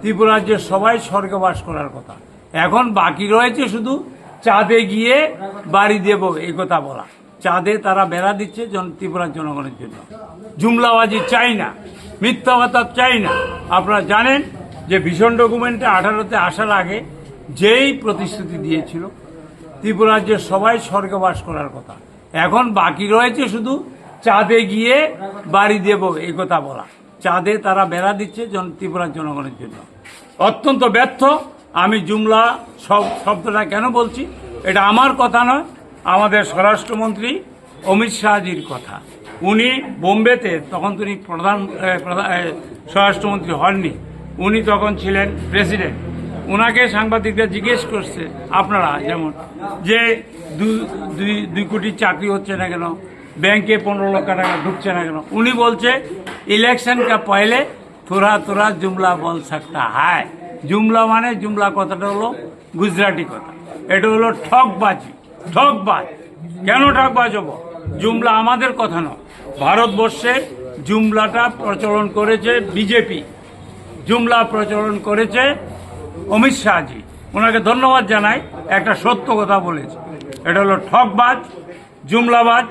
ত্রিপুরা রাজ্যের সবাই স্বর্গে বাস করার কথা। এখন বাকি রয়েছে শুধু চাঁদে গিয়ে বাড়ি দেব এই কথা বলা। চাঁদে তারা বেড়া দিচ্ছে ত্রিপুরার জনগণের জন্য। জুমলাবাজি চাই না, মিথ্যা কথা চাই না। আপনারা জানেন যে ভীষণ ডকুমেন্টে 18তে আসার আগে যেই প্রতিশ্রুতি দিয়েছিল ত্রিপুরা রাজ্যের সবাই স্বর্গে বাস করার কথা। এখন বাকি রয়েছে শুধু চাঁদে গিয়ে বাড়ি দেব এই কথা বলা। চাঁদে তারা বেড়া দিচ্ছে ত্রিপুরার জনগণের জন্য। অত্যন্ত ব্যর্থ। আমি জুমলা শব্দটা কেন বলছি, এটা আমার কথা নয়, আমাদের স্বরাষ্ট্রমন্ত্রী অমিত শাহজির কথা। উনি বোম্বেতে, তখন তিনি প্রধান স্বরাষ্ট্রমন্ত্রী হননি, উনি তখন ছিলেন প্রেসিডেন্ট। ওনাকে সাংবাদিকরা জিজ্ঞেস করছে, আপনারা যেমন যে 2 কোটি চাকরি হচ্ছে না কেন, ব্যাংকে 15 লক্ষ টাকা ঢুকছে না কেন, উনি বলছে ইলেকশন কা পহলে থোড়া থোড়া জুমলা বল सकता है। জুমলা মানে, জুমলা কথাটা হলো গুজরাটি কথা, এটা হলো ঠকবাজি। ঠকবাজ কেন ঠকবাজ হবো? জুমলা আমাদের কথা নয়, ভারতবর্ষে জুমলাটা প্রচলন করেছে বিজেপি, জুমলা প্রচলন করেছে অমিত শাহজি। ওনাকে ধন্যবাদ জানাই, একটা সত্য কথা বলেছে। এটা হলো ঠকবাজ, জুমলাবাজ।